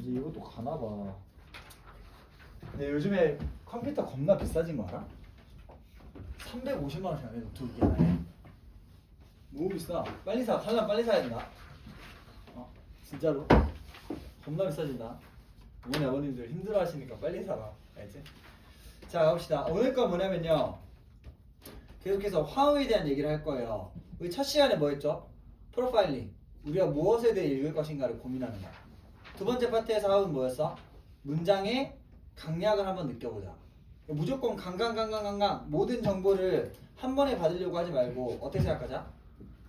이제 이것도 가나 봐. 근데 요즘에 컴퓨터 겁나 비싸진 거 알아? 350만 원씩 안 해도 두 개나. 너무 비싸. 빨리 사. 살려면 빨리 사야 된다. 진짜로. 겁나 비싸진다. 어머니 아버님들 힘들어 하시니까 빨리 사라. 알지? 자, 가봅시다. 오늘 거 뭐냐면요. 계속해서 화음에 대한 얘기를 할 거예요. 우리 첫 시간에 뭐 했죠? 프로파일링. 우리가 무엇에 대해 읽을 것인가를 고민하는 거야. 두 번째 파트에서 화음은 뭐였어? 문장의 강약을 한번 느껴보자. 무조건 강강 모든 정보를 한 번에 받으려고 하지 말고 어떻게 생각하자?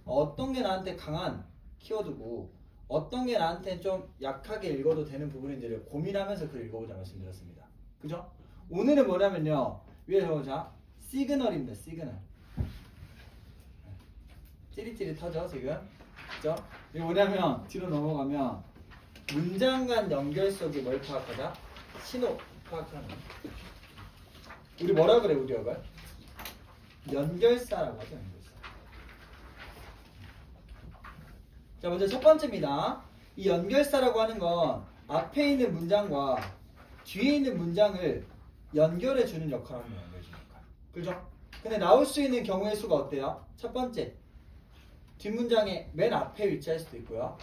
어떤 게 나한테 강한 키워드고 어떤 게 나한테 좀 약하게 읽어도 되는 부분인지를 고민하면서 글을 읽어보자 말씀드렸습니다. 그죠? 오늘은 뭐냐면요. 위에 적어보자. 시그널입니다. 시그널. 찌릿찌릿하죠 지금? 그죠? 이게 뭐냐면 뒤로 넘어가면 문장 간 연결 속에 뭘 파악하자? 신호 파악하는 거. 우리 뭐라 그래 우리 어가? 연결사라고 하죠. 연결사. 자, 먼저 첫 번째입니다. 이 연결사라고 하는 건 앞에 있는 문장과 뒤에 있는 문장을 연결해 주는 역할을 합니다. 연결해주는 역할. 그죠? 근데 나올 수 있는 경우의 수가 어때요? 첫 번째, 뒷문장의 맨 앞에 위치할 수도 있고요.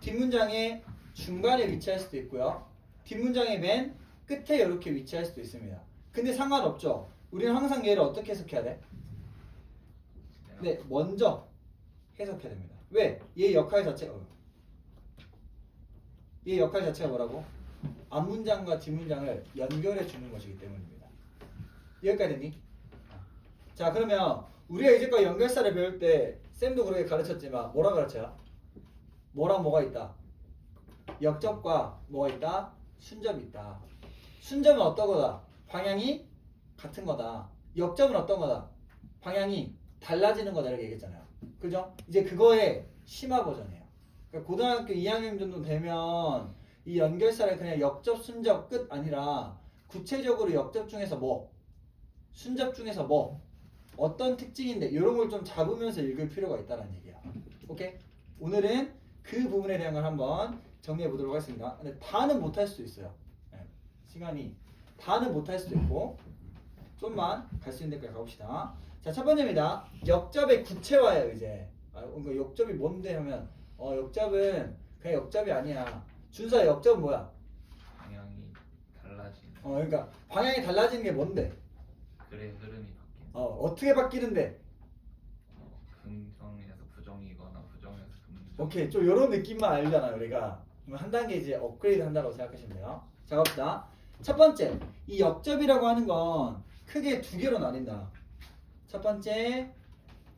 뒷문장의 중간에 위치할 수도 있고요. 뒷문장의 맨 끝에 이렇게 위치할 수도 있습니다. 근데 상관없죠. 우리는 항상 얘를 어떻게 해석해야 돼? 네, 먼저 해석해야 됩니다. 왜? 얘 역할 자체가 뭐라고? 앞문장과 뒷문장을 연결해 주는 것이기 때문입니다. 여기까지 됐니? 자, 그러면 우리가 이제까지 연결사를 배울 때 쌤도 그렇게 가르쳤지만 뭐라 가르쳐요? 뭐랑 뭐가 있다? 역접과 뭐가 있다? 순접이 있다. 순접은 어떤 거다? 방향이 같은 거다. 역접은 어떤 거다? 방향이 달라지는 거다 이렇게 얘기했잖아요. 그죠? 이제 그거의 심화 버전이에요. 그러니까 고등학교 2학년 정도 되면 이 연결사를 그냥 역접, 순접, 끝 아니라 구체적으로 역접 중에서 뭐, 순접 중에서 뭐, 어떤 특징인데 이런 걸 좀 잡으면서 읽을 필요가 있다는 얘기야. 오케이? 오늘은 그 부분에 대한 걸 한번 정리해 보도록 하겠습니다. 근데 다는 못할 수도 있어요. 네, 시간이 다는 못할 수도 있고 좀만 갈 수 있는 데까지 가봅시다. 자, 첫 번째입니다. 역접의 구체화예요. 이제 그러니까 역접이 뭔데 하면 역접은 그냥 역접이 아니야. 준서야, 역접은 뭐야? 방향이 달라지는. 그러니까 방향이 달라지는 게 뭔데? 글의 흐름이 바뀌는. 어떻게 바뀌는데? 긍정에서 부정이거나 부정에서 긍정. 오케이, 좀 이런 느낌만 알잖아요. 우리가 그럼 한 단계 이제 업그레이드 한다고 생각하시면 돼요. 자, 갑시다. 첫 번째, 이 역접이라고 하는 건 크게 두 개로 나뉜다. 첫 번째,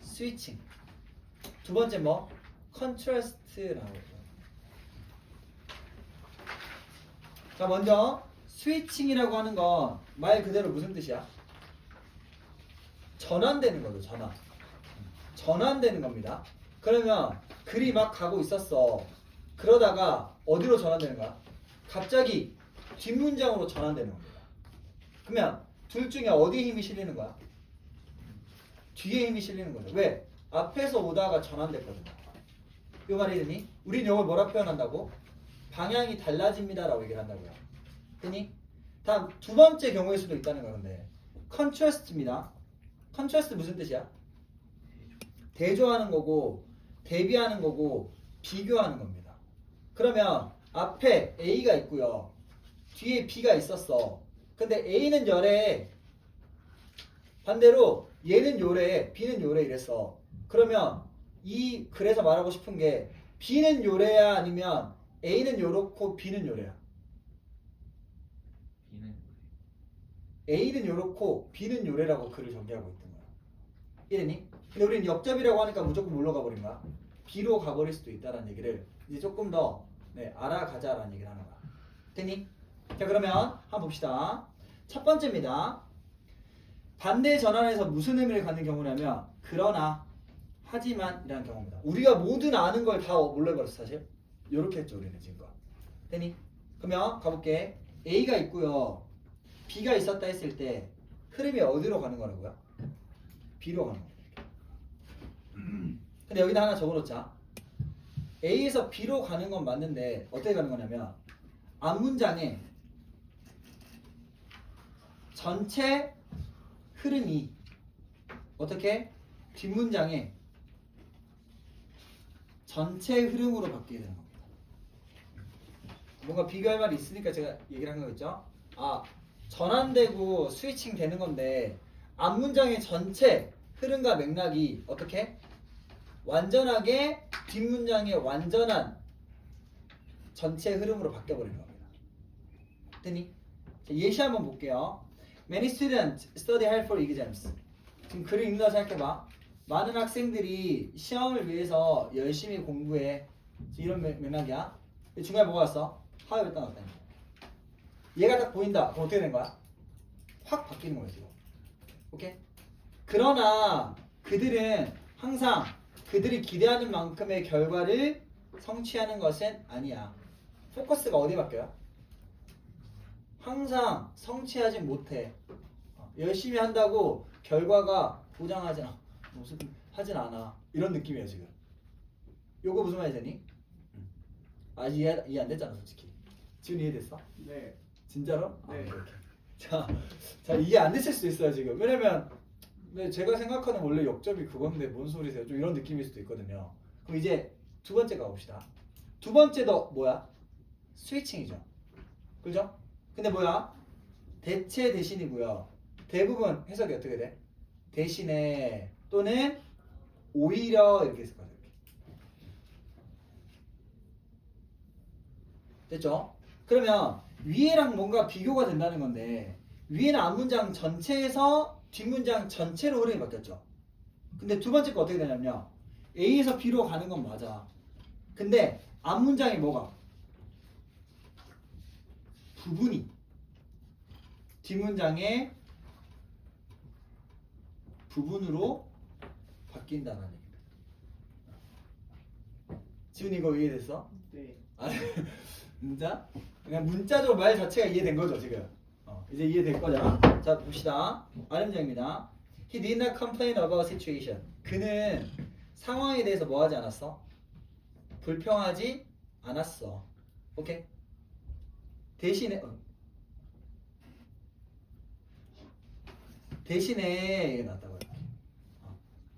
스위칭. 두 번째 뭐? 컨트라스트라고 하죠. 자, 먼저 스위칭이라고 하는 건 말 그대로 무슨 뜻이야? 전환되는 거죠. 전환되는 겁니다. 그러면 글이 막 가고 있었어. 그러다가 어디로 전환되는 거야? 갑자기 뒷문장으로 전환되는 겁니다. 그러면 둘 중에 어디에 힘이 실리는 거야? 뒤에 힘이 실리는 거죠. 왜? 앞에서 오다가 전환됐거든요. 이 말이 되니? 우린 이걸 뭐라 표현한다고? 방향이 달라집니다 라고 얘기를 한다고요. 되니? 다음 두 번째 경우일 수도 있다는 건데 컨트라스트입니다. 컨트라스트 무슨 뜻이야? 대조하는 거고 대비하는 거고 비교하는 겁니다. 그러면 앞에 A가 있고요. 뒤에 B가 있었어. 근데 A는 열애, 반대로 얘는 요래, B는 요래 이랬어. 그러면 이 글에서 말하고 싶은 게 B는 요래야 아니면 A는 요렇고 B는 요래야? B는 A는 요렇고 B는 요래라고 글을 전개하고 있던 거야. 이래니? 근데 우리는 역접이라고 하니까 무조건 뭘로 가버린 거야? B로 가버릴 수도 있다는 얘기를 이제 조금 더 알아가자라는 얘기를 하는 거야. 되니? 자, 그러면 한번 봅시다. 첫 번째입니다. 반대 전환에서 무슨 의미를 갖는 경우냐면 그러나, 하지만 이라는 경우입니다. 우리가 모든 아는 걸 다 뭘로 해버렸어 사실? 요렇게 했죠 우리는 지금껏. 되니? 그러면 가볼게. A가 있고요. B가 있었다 했을 때 흐름이 어디로 가는 거라고요? B로 가는 거예요. 근데 여기다 하나 적어놓자. A에서 B로 가는 건 맞는데 어떻게 가는 거냐면 앞문장의 전체 흐름이 어떻게 뒷문장의 전체 흐름으로 바뀌게 되는 겁니다. 뭔가 비교할 말이 있으니까 제가 얘기를 한 거겠죠? 아, 전환되고 스위칭 되는 건데 앞문장의 전체 흐름과 맥락이 어떻게? 완전하게 뒷문장의 완전한 전체 흐름으로 바뀌어버리는 겁니다. 됐니? 자, 예시 한번 볼게요. Many students study hard for exams. 지금 글을 읽는다 생각해봐. 많은 학생들이 시험을 위해서 열심히 공부해. 이런 맥락이야. 중간에 뭐가 왔어? 하여 딱 왔다니. 얘가 딱 보인다. 그럼 어떻게 된 거야? 확 바뀌는 거예요 지금. 오케이? 그러나 그들은 항상 그들이 기대하는 만큼의 결과를 성취하는 것은 아니야. 포커스가 어디 바뀌어요? 항상 성취하지 못해. 열심히 한다고 결과가 보장하진 않아. 하진 않아. 이런 느낌이에요 지금. 요거 무슨 말이 되니? 아직 이해 안 됐잖아 솔직히. 지금 이해됐어? 네. 진짜로? 네. 아, 오케이. 자 이해 안 됐을 수도 있어요 지금. 왜냐면 제가 생각하는 원래 역접이 그건데 뭔 소리세요? 좀 이런 느낌일 수도 있거든요. 그럼 이제 두 번째 가봅시다. 두 번째도 뭐야? 스위칭이죠. 그죠? 근데 뭐야? 대체 대신이고요. 대부분 해석이 어떻게 돼? 대신에 또는 오히려 이렇게 했을 거예요. 이렇게. 됐죠? 그러면 위에랑 뭔가 비교가 된다는 건데 위에는 앞문장 전체에서 뒷문장 전체로 흐름이 바뀌었죠. 근데 두 번째 거 어떻게 되냐면요. A에서 B로 가는 건 맞아. 근데 앞문장이 뭐가? 부분이 뒷문장의 부분으로 바뀐다는 얘기입니다. 지훈이 이거 이해됐어? 네. 아니 진짜? 그냥 문자적으로 말 자체가 이해된 거죠 지금. 이제 이해될 거죠. 자 봅시다. 아름장입니다. He did not complain about situation. 그는 상황에 대해서 뭐 하지 않았어? 불평하지 않았어. 오케이? 대신에 이게 낫다고요.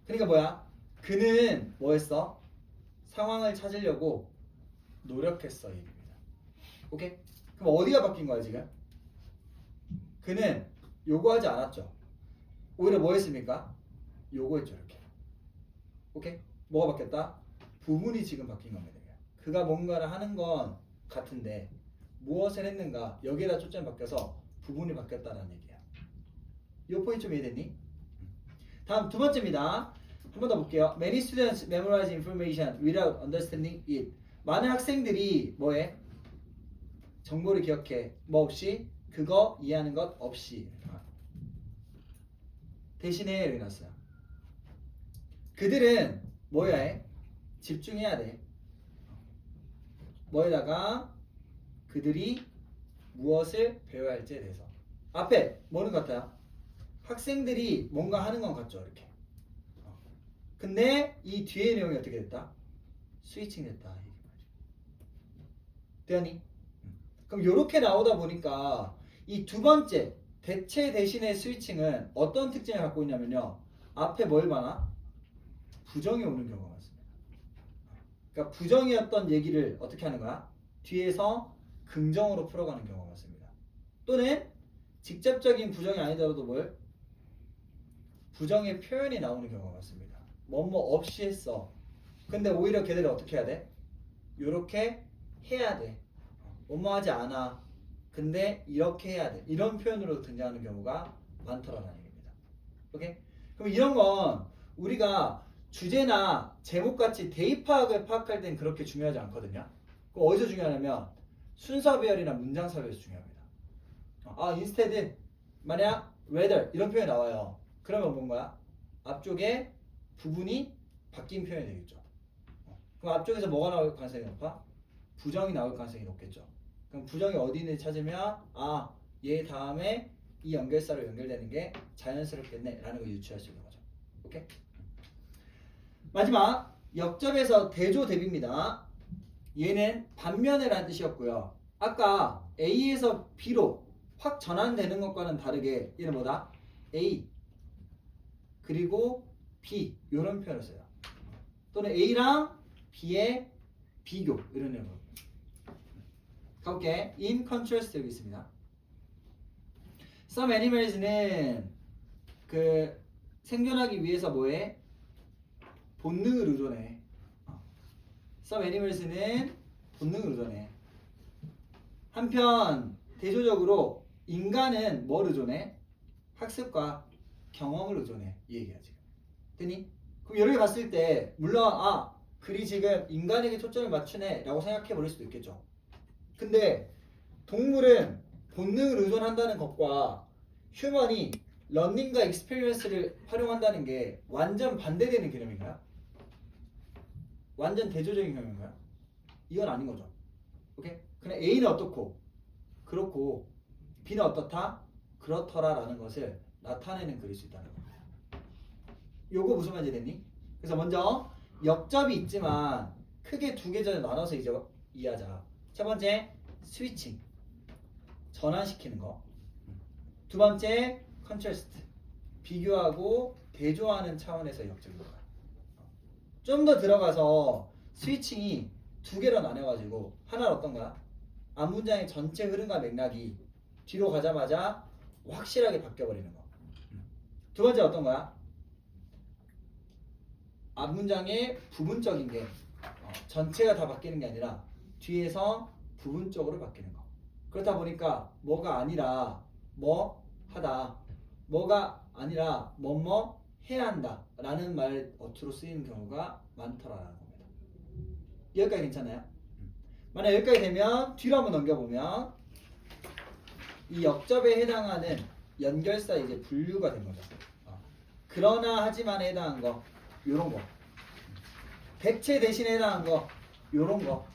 그러니까 뭐야? 그는 뭐 했어? 상황을 찾으려고 노력했어. 이 얘기입니다. 오케이? 그럼 어디가 바뀐 거야 지금? 그는 요구하지 않았죠. 오히려 뭐 했습니까? 요구했죠 이렇게. 오케이? 뭐가 바뀌었다? 부분이 지금 바뀐 겁니다. 그가 뭔가를 하는 건 같은데 무엇을 했는가 여기에다 초점이 바뀌어서 부분이 바뀌었다는 얘기야. 이 포인트 좀 이해됐니? 다음 두 번째입니다. 한 번 더 볼게요. Many students memorize information without understanding it. 많은 학생들이 뭐해? 정보를 기억해. 뭐 없이? 그거 이해하는 것 없이. 대신에 여기 났어요. 그들은 뭐야 해? 집중해야 돼. 뭐에다가 그들이 무엇을 배워야 할지에 대해서. 앞에 뭐는 같아요? 학생들이 뭔가 하는 건 같죠 이렇게. 근데 이 뒤에 내용이 어떻게 됐다? 스위칭 됐다. 되니? 그럼 이렇게 나오다 보니까 이 두 번째 대체 대신의 스위칭은 어떤 특징을 갖고 있냐면요. 앞에 뭘 봐나? 부정이 오는 경우가 많습니다. 그러니까 부정이었던 얘기를 어떻게 하는 거야? 뒤에서 긍정으로 풀어가는 경우가 많습니다. 또는 직접적인 부정이 아니더라도 뭘? 부정의 표현이 나오는 경우가 많습니다. 뭐뭐 없이 했어. 근데 오히려 걔들이 어떻게 해야 돼? 요렇게 해야 돼. 뭐뭐 하지 않아. 근데 이렇게 해야 돼. 이런 표현으로 등장하는 경우가 많더라는 얘기입니다. 오케이? 그럼 이런 건 우리가 주제나 제목같이 대입 파악을 파악할 땐 그렇게 중요하지 않거든요. 그럼 어디서 중요하냐면 순서 배열이나 문장 섭외에서 중요합니다. instead 만약 whether 이런 표현이 나와요. 그러면 뭔가야? 앞쪽에 부분이 바뀐 표현이 되겠죠. 그럼 앞쪽에서 뭐가 나올 가능성이 높아? 부정이 나올 가능성이 높겠죠. 그럼 부정이 어디 있는지 찾으면 얘 다음에 이 연결사로 연결되는 게 자연스럽겠네 라는 걸 유추할 수 있는 거죠. 오케이? 마지막 역접에서 대조 대비입니다. 얘는 반면을 란 뜻이었고요. 아까 A에서 B로 확 전환되는 것과는 다르게 얘는 뭐다? A 그리고 B 이런 표현을 써요. 또는 A랑 B의 비교 이런 내용으로. 가볼게. In contrast 여기 있습니다. Some animals는 그 생존하기 위해서 뭐해? 본능을 의존해. Some animals는 본능을 의존해. 한편 대조적으로 인간은 뭘 의존해? 학습과 경험을 의존해. 이 얘기야 지금. 됐니? 그럼 여러 개 봤을 때 물론 글이 지금 인간에게 초점을 맞추네 라고 생각해 버릴 수도 있겠죠. 근데 동물은 본능을 의존한다는 것과 휴먼이 러닝과 익스페리언스를 활용한다는 게 완전 반대되는 개념인가요? 완전 대조적인 개념인가요? 이건 아닌 거죠. 오케이? 그냥 A는 어떻고 그렇고 B는 어떻다? 그렇더라 라는 것을 나타내는 글일 수 있다는 겁니다. 요거 무슨 말인지 됐니? 그래서 먼저 역접이 있지만 크게 두 계절에 나눠서 이제 이해하자. 첫 번째 스위칭 전환시키는 거. 두 번째 컨트라스트 비교하고 대조하는 차원에서 역접인 거야. 좀 더 들어가서 스위칭이 두 개로 나눠가지고 하나는 어떤 거야? 앞문장의 전체 흐름과 맥락이 뒤로 가자마자 확실하게 바뀌어버리는 거. 두 번째 어떤 거야? 앞문장의 부분적인 게 전체가 다 바뀌는 게 아니라 뒤에서 부분적으로 바뀌는 거. 그렇다 보니까 뭐가 아니라 뭐 하다, 뭐가 아니라 뭐뭐 해야 한다 라는 말 어투로 쓰이는 경우가 많더라라는 겁니다. 여기까지 괜찮아요? 만약 여기까지 되면 뒤로 한번 넘겨보면 이 역접에 해당하는 연결사 이제 분류가 된 거죠. 그러나 하지만에 해당한 거 요런 거, 대체 대신에 해당한 거 요런 거,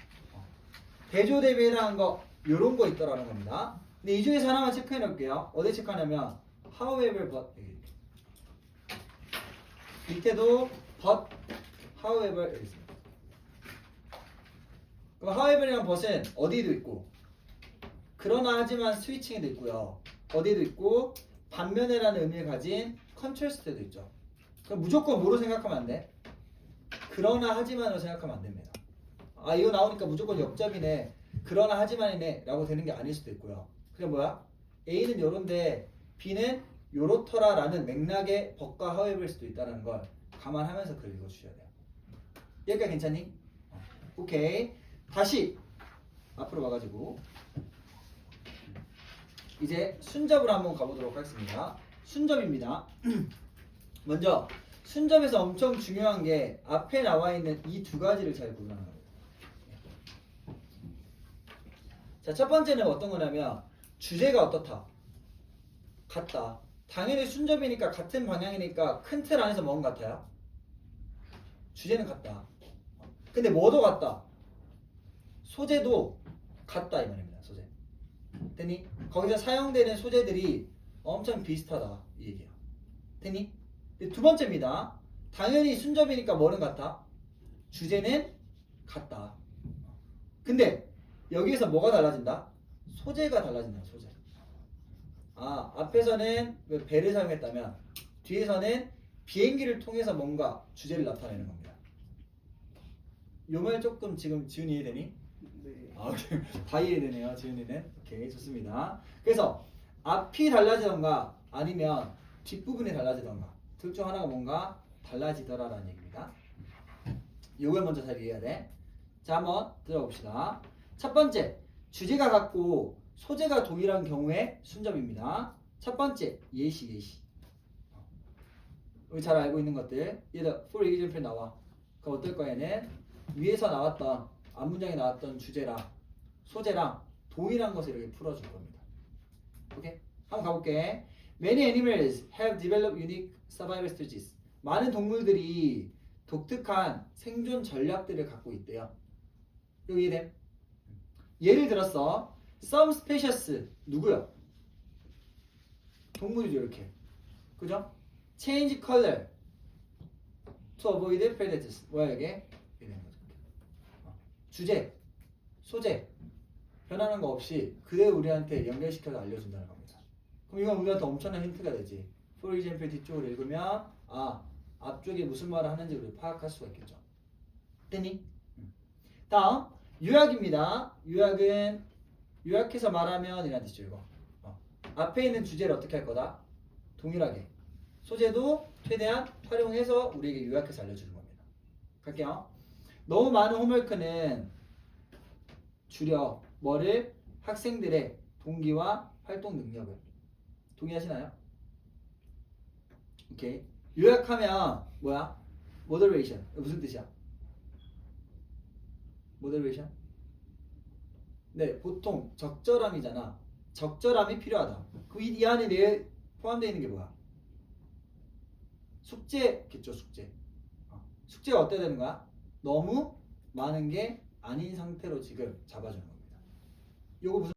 대조 대비에 해당한 거 요런 거 있더라는 겁니다. 근데 이 중에서 하나만 체크해 놓을게요. 어디 체크하냐면 however but 밑에도 but however 여기 있습니다. 그럼 however이란 but은 어디도 있고 그러나 하지만 스위칭에도 있고요. 어디도 있고 반면에라는 의미를 가진 컨트라스트도 있죠. 그럼 무조건 뭐로 생각하면 안 돼? 그러나 하지만으로 생각하면 안 됩니다. 이거 나오니까 무조건 역접이네 그러나 하지만이네 라고 되는 게 아닐 수도 있고요. 그게 뭐야? A는 요런데 B는 요렇더라 라는 맥락의 but과 however일 수도 있다는 걸 감안하면서 글 읽어주셔야 돼요. 여기까지 괜찮니? 오케이. 다시 앞으로 와가지고 이제 순접으로 한번 가보도록 하겠습니다. 순접입니다. 먼저 순접에서 엄청 중요한 게 앞에 나와 있는 이 두 가지를 잘 구분하는 겁니다. 자, 첫 번째는 어떤 거냐면 주제가 어떻다? 같다. 당연히 순접이니까 같은 방향이니까 큰 틀 안에서 뭔 같아요? 주제는 같다. 근데 뭐도 같다? 소재도 같다 이 말입니다. 소재. 됐니? 거기서 사용되는 소재들이 엄청 비슷하다 이 얘기야. 됐니? 두 번째입니다. 당연히 순접이니까 뭐는 같다? 주제는 같다. 근데 여기에서 뭐가 달라진다? 소재가 달라진다. 소재. 앞에서는 배를 사용했다면 뒤에서는 비행기를 통해서 뭔가 주제를 나타내는 겁니다. 요 말 조금 지금 지훈이 이해되니? 네. 오케이. 다 이해되네요. 지훈이는. 오케이, 좋습니다. 그래서 앞이 달라지던가 아니면 뒷부분이 달라지던가 둘 중 하나가 뭔가 달라지더라라는 얘기입니다. 요걸 먼저 잘 이해해야 돼. 자, 한번 들어봅시다. 첫 번째, 주제가 같고 소재가 동일한 경우에 순접입니다. 첫 번째, 예시. 우리 잘 알고 있는 것들. 얘들 for example 나와. 그럼 어떨 거야 얘는? 위에서 나왔던 앞문장에 나왔던 주제랑 소재랑 동일한 것을 이렇게 풀어줄 겁니다. 오케이? 한번 가볼게. Many animals have developed unique survival strategies. 많은 동물들이 독특한 생존 전략들을 갖고 있대요. 여기 이해돼? 예를 들었어. Some species 누구야? 동물이죠 이렇게. 그죠? Change color to avoid predators. 뭐야 이게? 주제, 소재, 변하는 거 없이 그대로 우리한테 연결시켜서 알려준다는 겁니다. 그럼 이건 우리한테 엄청난 힌트가 되지. For example 뒤쪽을 읽으면 앞쪽에 무슨 말을 하는지 우리 파악할 수가 있겠죠. 됐니? 다음 요약입니다. 요약은 요약해서 말하면 이란 뜻이죠. 이거 앞에 있는 주제를 어떻게 할 거다? 동일하게 소재도 최대한 활용해서 우리에게 요약해서 알려주는 겁니다. 갈게요. 너무 많은 홈워크는 줄여 뭐를? 학생들의 동기와 활동 능력을. 동의하시나요? 오케이. 요약하면 뭐야? 모더레이션. 무슨 뜻이야? 모더레이션? 네, 보통 적절함이잖아. 적절함이 필요하다. 그 이 안에 포함되어 있는 게 뭐야? 숙제겠죠, 숙제. 숙제가 어때야 되는 거야? 너무 많은 게 아닌 상태로 지금 잡아주는 겁니다. 요거 무슨